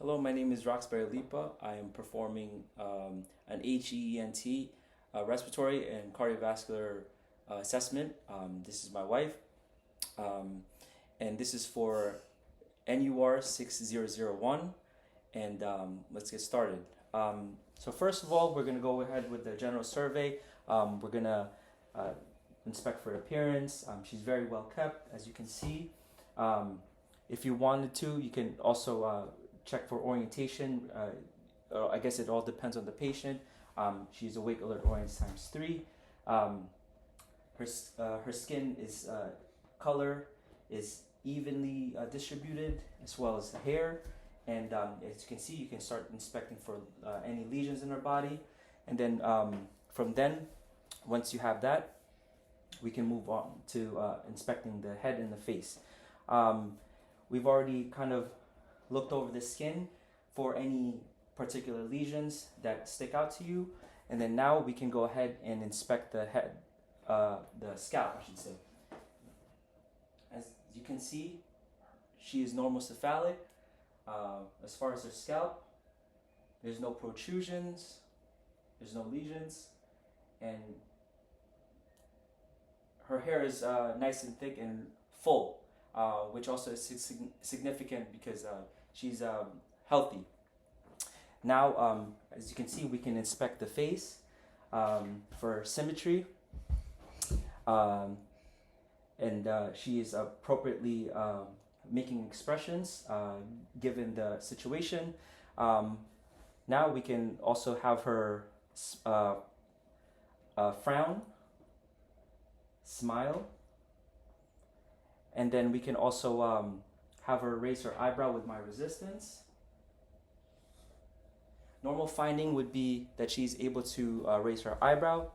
Hello, my name is Roxbury Lipa. I am performing an HEENT respiratory and cardiovascular assessment. This is my wife, um, and this is for NUR 6001. And let's get started. So first of all, we're going to go ahead with the general survey. We're going to inspect for appearance. She's very well kept, as you can see. If you wanted to, you can also check for orientation. I guess it all depends on the patient. She's awake, alert, oriented times 3. Her skin is color is evenly distributed, as well as the hair. And as you can see, you can start inspecting for any lesions in her body. And then from then, once you have that, we can move on to inspecting the head and the face. We've already kind of looked over the skin for any particular lesions that stick out to you. And then now we can go ahead and inspect the head, the scalp, I should say. As you can see, she is normocephalic. As far as her scalp, there's no protrusions, there's no lesions, and her hair is nice and thick and full, which also is significant because she's healthy. Now, as you can see, we can inspect the face for symmetry, and she is appropriately making expressions given the situation. Now we can also have her frown, smile, and then we can also have her raise her eyebrow with my resistance. Normal finding would be that she's able to raise her eyebrow.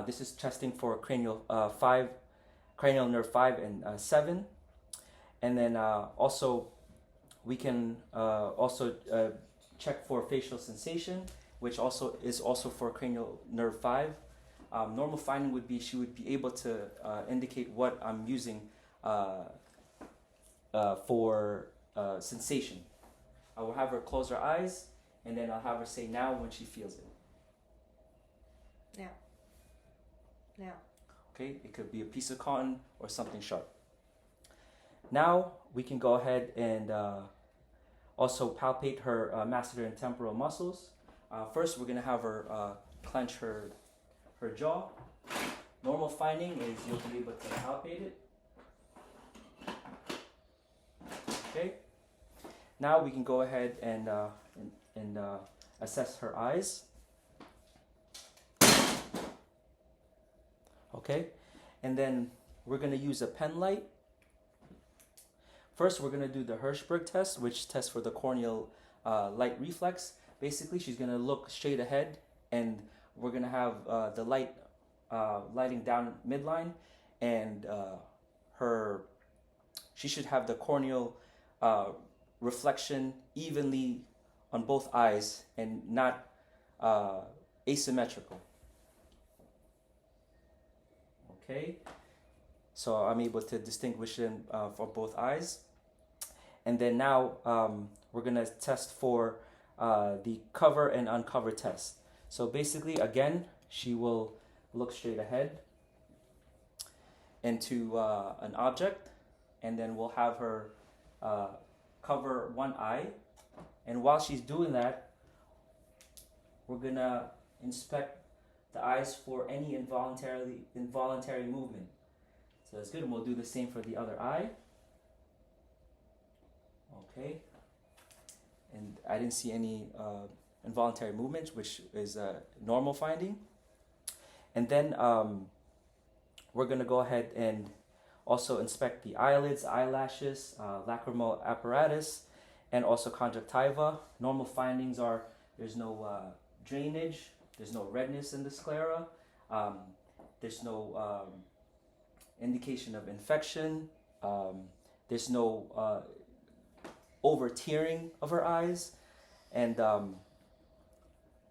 This is testing for cranial nerve 5 and 7. And then also we can also check for facial sensation, which also is also for cranial nerve 5. Normal finding would be she would be able to indicate what I'm using for sensation. I will have her close her eyes, and then I'll have her say now when she feels it. Now. Now. Okay, it could be a piece of cotton or something sharp. Now we can go ahead and also palpate her masseter and temporal muscles. First, we're going to have her clench her jaw. Normal finding is you'll be able to palpate it. Okay. Now we can go ahead and assess her eyes. Okay, and then we're going to use a pen light. First, we're going to do the Hirschberg test, which tests for the corneal light reflex. Basically, she's going to look straight ahead, and we're going to have the light lighting down midline, and she should have the corneal reflection evenly on both eyes and not asymmetrical. Okay, so I'm able to distinguish them for both eyes. And then now we're going to test for the cover and uncover test. So basically, again, she will look straight ahead into an object, and then we'll have her cover one eye. And while she's doing that, we're going to inspect the eyes for any involuntary movement. So that's good, and we'll do the same for the other eye. Okay, and I didn't see any involuntary movements, which is a normal finding. And then we're going to go ahead and also inspect the eyelids, eyelashes, lacrimal apparatus, and also conjunctiva. Normal findings are there's no drainage, there's no redness in the sclera, there's no indication of infection, there's no over tearing of her eyes, and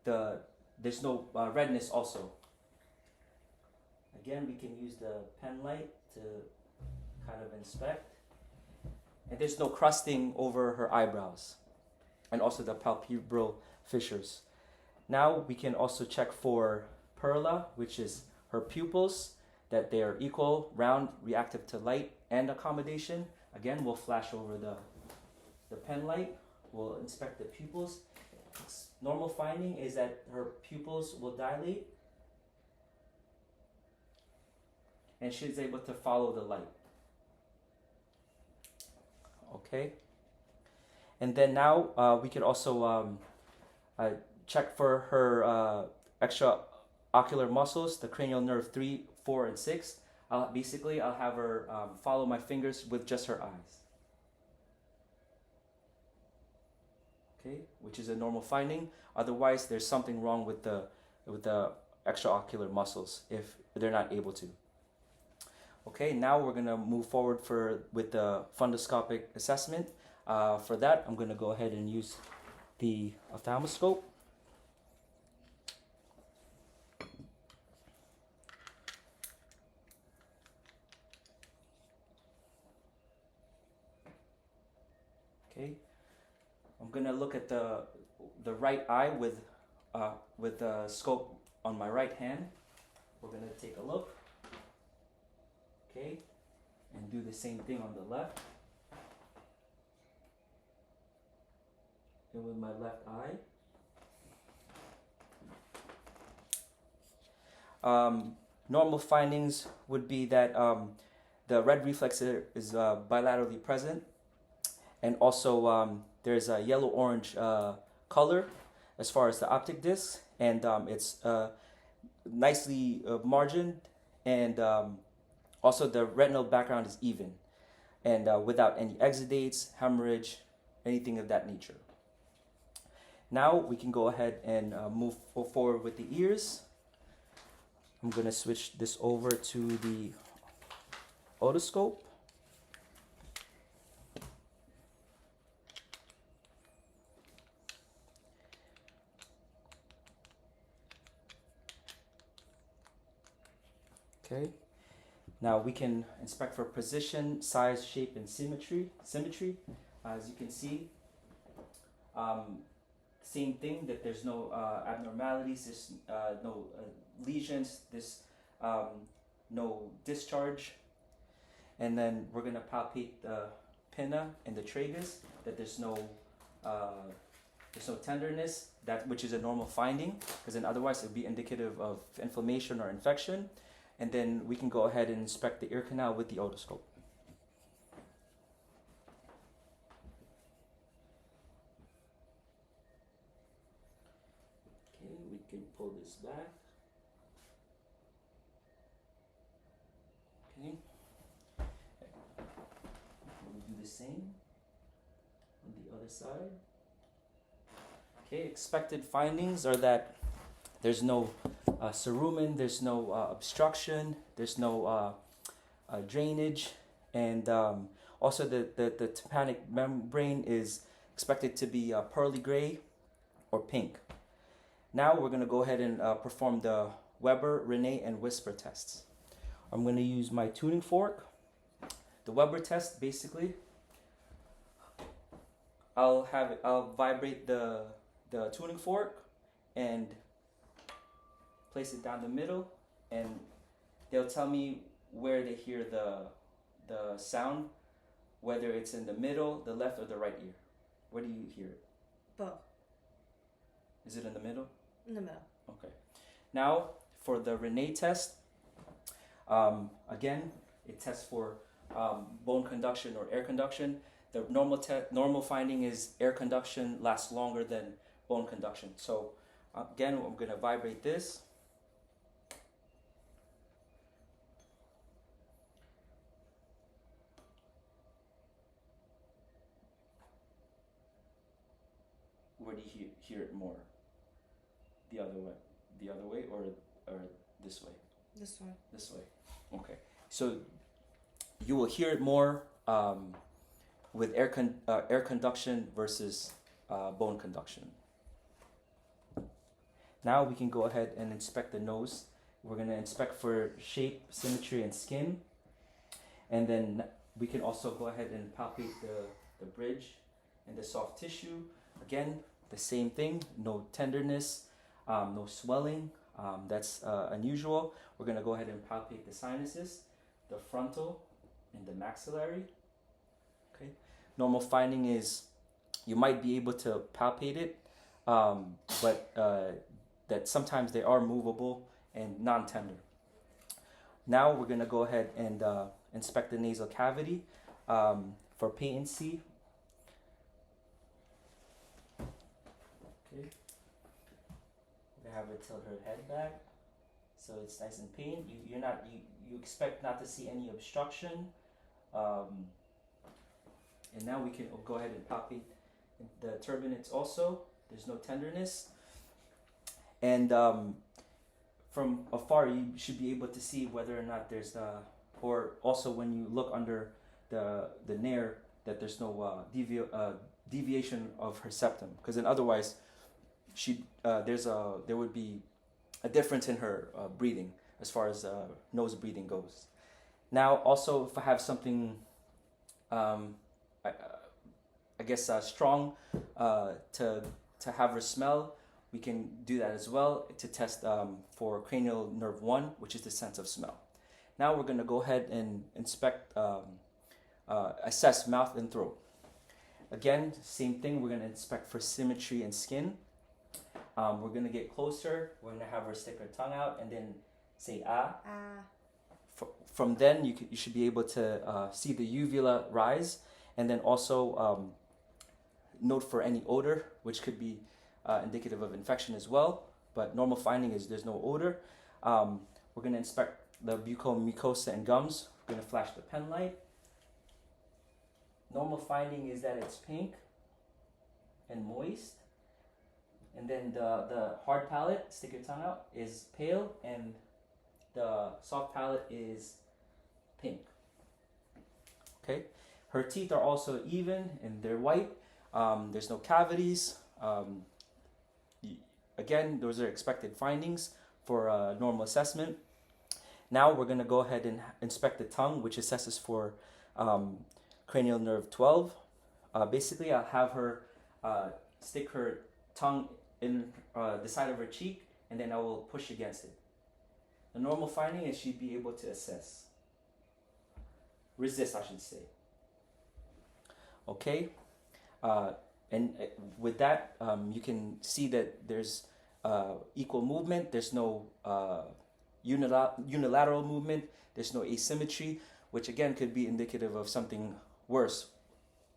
there's no redness also. Again, we can use the pen light to kind of inspect. And there's no crusting over her eyebrows. and also the palpebral fissures. Now we can also check for perla, which is her pupils, that they are equal, round, reactive to light and accommodation. Again, we'll flash over the pen light. We'll inspect the pupils. Normal finding is that her pupils will dilate and she's able to follow the light. Okay. And then now we can also check for her extraocular muscles, the cranial nerve 3, 4, and 6. I'll have her follow my fingers with just her eyes. Okay, which is a normal finding. Otherwise, there's something wrong with the extraocular muscles if they're not able to. Okay, now we're gonna move forward with the fundoscopic assessment. For that, I'm gonna go ahead and use the ophthalmoscope. Okay, I'm gonna look at the right eye with the scope on my right hand. We're gonna take a look. Okay, and do the same thing on the left. And with my left eye. Normal findings would be that the red reflex is bilaterally present, and also there's a yellow-orange color as far as the optic disc, and it's nicely margined, and also the retinal background is even, and without any exudates, hemorrhage, anything of that nature. Now we can go ahead and move forward with the ears. I'm going to switch this over to the otoscope. Okay. Now we can inspect for position, size, shape, and symmetry. As you can see, same thing, that there's no abnormalities, there's no lesions, there's no discharge. And then we're gonna palpate the pinna and the tragus, that there's no tenderness, which is a normal finding, because then otherwise it would be indicative of inflammation or infection. And then we can go ahead and inspect the ear canal with the otoscope. Okay, we can pull this back. Okay. We'll do the same on the other side. Okay, expected findings are that there's no cerumen, there's no obstruction, there's no drainage, and also the tympanic membrane is expected to be pearly gray or pink. Now we're going to go ahead and perform the Weber, Rene, and Whisper tests. I'm going to use my tuning fork. The Weber test, basically, I'll vibrate the tuning fork and place it down the middle, and they'll tell me where they hear the sound, whether it's in the middle, the left, or the right ear. Where do you hear it? Both. Is it in the middle? In the middle. Okay. Now for the Rene test, again, it tests for bone conduction or air conduction. The normal finding is air conduction lasts longer than bone conduction. So again, I'm going to vibrate this. Where do you hear it more? The other way, or this way? This one. This way. Okay. So you will hear it more with air conduction versus bone conduction. Now we can go ahead and inspect the nose. We're going to inspect for shape, symmetry, and skin. And then we can also go ahead and palpate the bridge and the soft tissue. Again, the same thing, no tenderness, no swelling. That's unusual. We're going to go ahead and palpate the sinuses, the frontal, and the maxillary. Okay. Normal finding is you might be able to palpate it, but that sometimes they are movable and non-tender. Now we're going to go ahead and inspect the nasal cavity for patency. Okay. We're gonna have her tilt her head back, so it's nice and patent. You expect not to see any obstruction, and now we can go ahead and palpate the turbinates. Also, there's no tenderness, and from afar you should be able to see whether or not there's or also when you look under the NUR that there's no deviation of her septum, because then otherwise there would be a difference in her breathing as far as nose breathing goes. Now, also, if I have something, I guess strong to have her smell, we can do that as well to test for cranial nerve 1, which is the sense of smell. Now we're going to go ahead and inspect, assess mouth and throat. Again, same thing. We're going to inspect for symmetry and skin. We're going to get closer. We're going to have her stick her tongue out and then say ah. From then, you should be able to see the uvula rise, and then also note for any odor, which could be indicative of infection as well. But normal finding is there's no odor. We're going to inspect the buccal mucosa and gums. We're going to flash the pen light. Normal finding is that it's pink and moist. And then the hard palate, stick your tongue out, is pale, and the soft palate is pink. Okay, her teeth are also even and they're white. There's no cavities. Again, those are expected findings for normal assessment. Now we're going to go ahead and inspect the tongue, which assesses for cranial nerve 12. Basically, I'll have her stick her tongue in the side of her cheek, and then I will push against it. The normal finding is she'd be able to resist, I should say. Okay, and with that, you can see that there's equal movement. There's no unilateral movement. There's no asymmetry, which again could be indicative of something worse,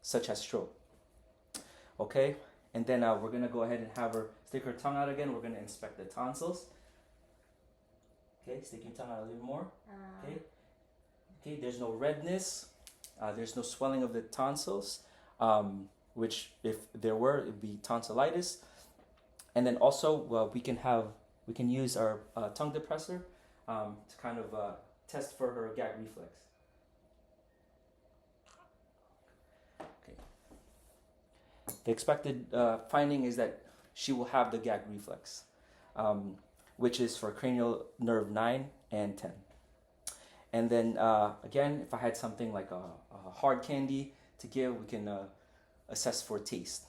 such as stroke. Okay, and then we're gonna go ahead and have her stick her tongue out again. We're gonna inspect the tonsils. Okay, stick your tongue out a little more. Okay, okay. There's no redness. There's no swelling of the tonsils, which if there were, it'd be tonsillitis. And then also we can use our tongue depressor to kind of test for her gag reflex. Okay. The expected finding is that she will have the gag reflex, which is for cranial nerve 9 and 10. And then again, if I had something like a hard candy to give, we can assess for taste,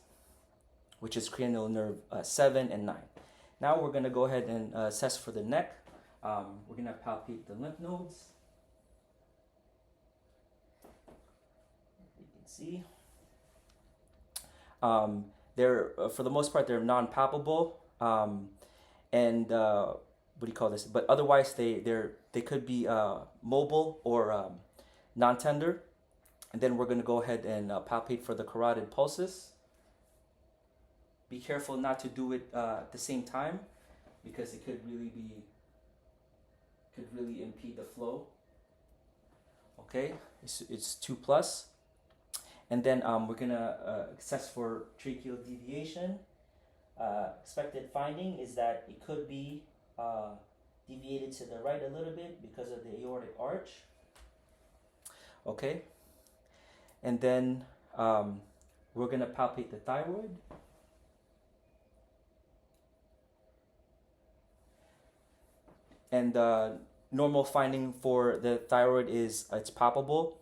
which is cranial nerve 7 and 9. Now we're going to go ahead and assess for the neck. We're going to palpate the lymph nodes. You can see. They're for the most part they're non-palpable, and what do you call this? But otherwise they could be mobile or non-tender. And then we're going to go ahead and palpate for the carotid pulses. Be careful not to do it at the same time, because it could really impede the flow. Okay, it's 2+. And then we're gonna assess for tracheal deviation. Expected finding is that it could be deviated to the right a little bit because of the aortic arch. Okay, and then we're gonna palpate the thyroid. And normal finding for the thyroid is it's palpable.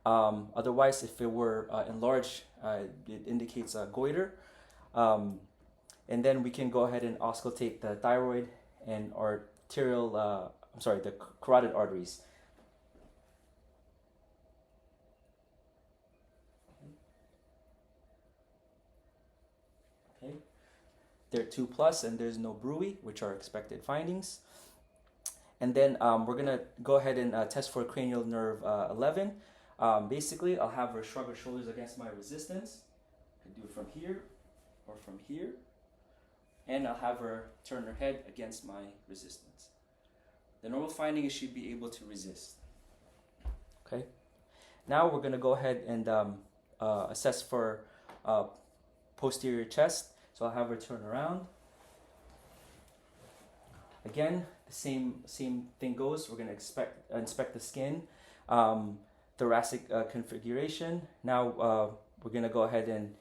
Otherwise, if it were enlarged, it indicates a goiter. And then we can go ahead and auscultate the thyroid and arterial, the carotid arteries. Okay. They're 2+, and there's no bruit, which are expected findings. And then we're gonna go ahead and test for cranial nerve 11. Basically, I'll have her shrug her shoulders against my resistance. I can do it from here or from here. And I'll have her turn her head against my resistance. The normal finding is she'd be able to resist. Okay. Now we're gonna go ahead and assess for posterior chest. So I'll have her turn around. Again, the same thing goes. We're gonna inspect the skin, thoracic configuration. Now we're gonna go ahead and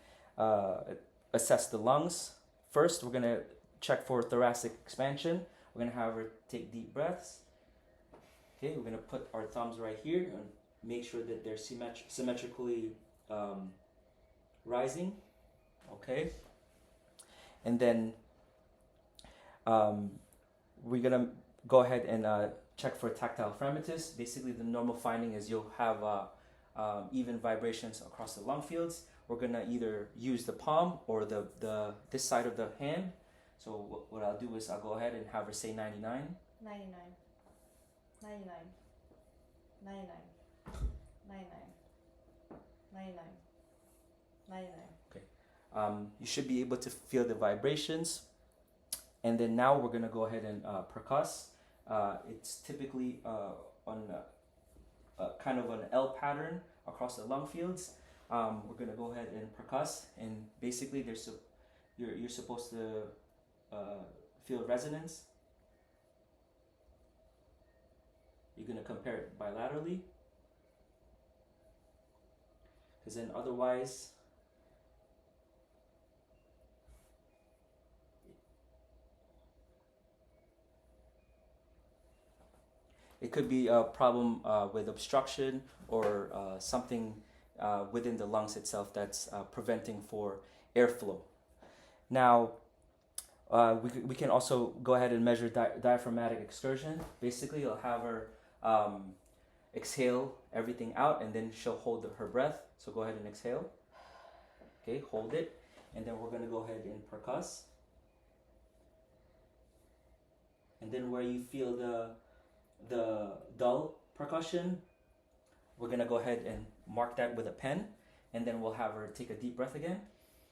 assess the lungs. First, we're gonna check for thoracic expansion. We're gonna have her take deep breaths. Okay, we're gonna put our thumbs right here and make sure that they're symmetrically rising. Okay, and then we're gonna go ahead and check for tactile fremitus. Basically, the normal finding is you'll have even vibrations across the lung fields. We're gonna either use the palm or this side of the hand. So what I'll do is I'll go ahead and have her say 99. 99. 99. 99. 99. 99. 99. You should be able to feel the vibrations. And then now we're gonna go ahead and percuss. It's typically on kind of an L pattern across the lung fields. We're gonna go ahead and percuss, and basically you're supposed to feel resonance. You're gonna compare it bilaterally, because then otherwise it could be a problem with obstruction or something within the lungs itself that's preventing for airflow. Now, we can also go ahead and measure diaphragmatic excursion. Basically, you'll have her exhale everything out, and then she'll hold her breath. So go ahead and exhale. Okay, hold it, and then we're gonna go ahead and percuss. And then where you feel the dull percussion, we're gonna go ahead and mark that with a pen, and then we'll have her take a deep breath again,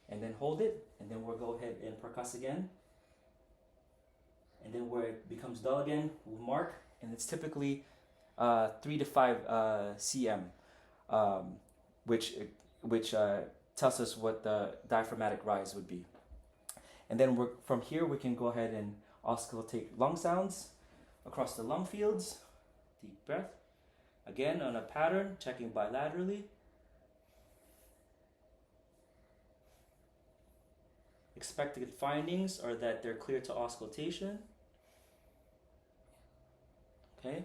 and then hold it, and then we'll go ahead and percuss again. And then where it becomes dull again, we'll mark, and it's typically 3 to 5 cm, which tells us what the diaphragmatic rise would be. And then from here we can go ahead and auscultate lung sounds across the lung fields. Deep breath. Again on a pattern, checking bilaterally. Expected findings are that they're clear to auscultation. Okay.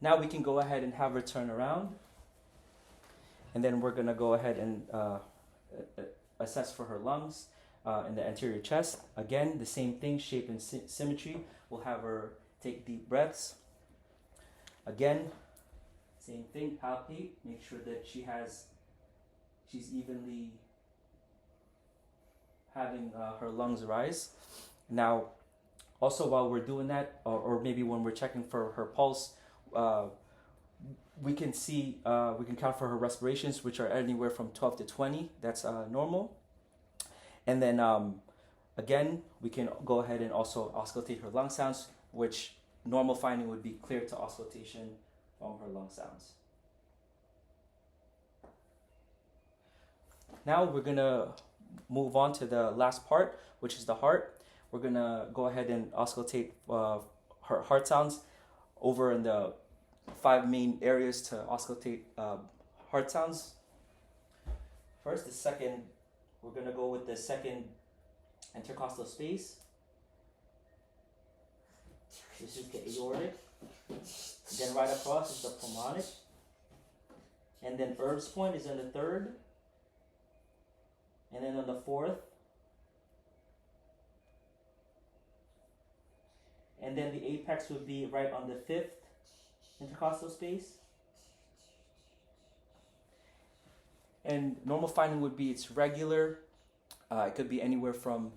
Now we can go ahead and have her turn around. And then we're going to go ahead and assess for her lungs in the anterior chest. Again, the same thing, shape and symmetry. We'll have her take deep breaths. Again, same thing, palpate, make sure that she's evenly having her lungs rise. Now, also while we're doing that, or maybe when we're checking for her pulse, we can count for her respirations, which are anywhere from 12 to 20. That's normal. And then again, we can go ahead and also auscultate her lung sounds, which normal finding would be clear to auscultation from her lung sounds. Now we're gonna move on to the last part, which is the heart. We're gonna go ahead and auscultate her heart sounds over in the 5 main areas to auscultate heart sounds. First, we're gonna go with the second intercostal space. This is the aortic. Then right across is the pulmonic. and then Erb's point is on the third, and then on the fourth, and then the apex would be right on the fifth intercostal space. And normal finding would be it's regular. It could be anywhere from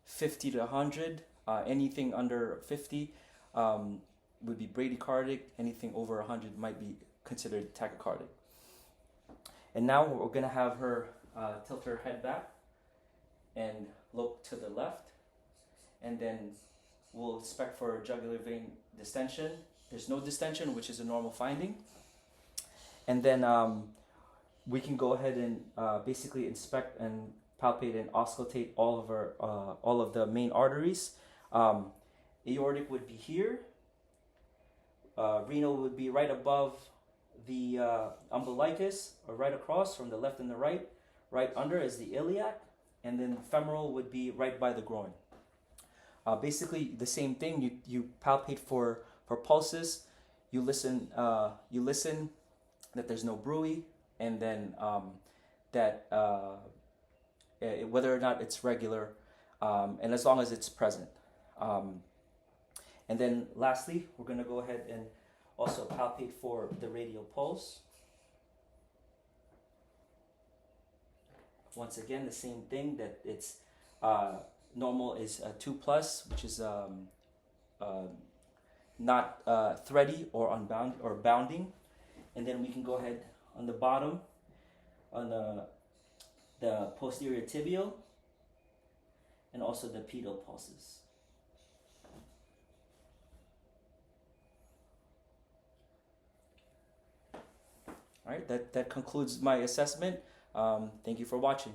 50 to 100. Anything under 50 would be bradycardic. Anything over 100 might be considered tachycardic. And now we're going to have her tilt her head back and look to the left. And then we'll inspect for jugular vein distension. There's no distension, which is a normal finding. And then we can go ahead and basically inspect and palpate and auscultate all of the main arteries. Aortic would be here. Renal would be right above the umbilicus, or right across from the left and the right. Right under is the iliac, and then femoral would be right by the groin. Basically the same thing. You palpate for pulses. You listen that there's no bruit, and then that whether or not it's regular, and as long as it's present. And then lastly, we're going to go ahead and also palpate for the radial pulse. Once again, the same thing, that it's normal is 2+, which is not thready or unbound or bounding. And then we can go ahead on the bottom, on the posterior tibial, and also the pedal pulses. All right, that concludes my assessment. Thank you for watching.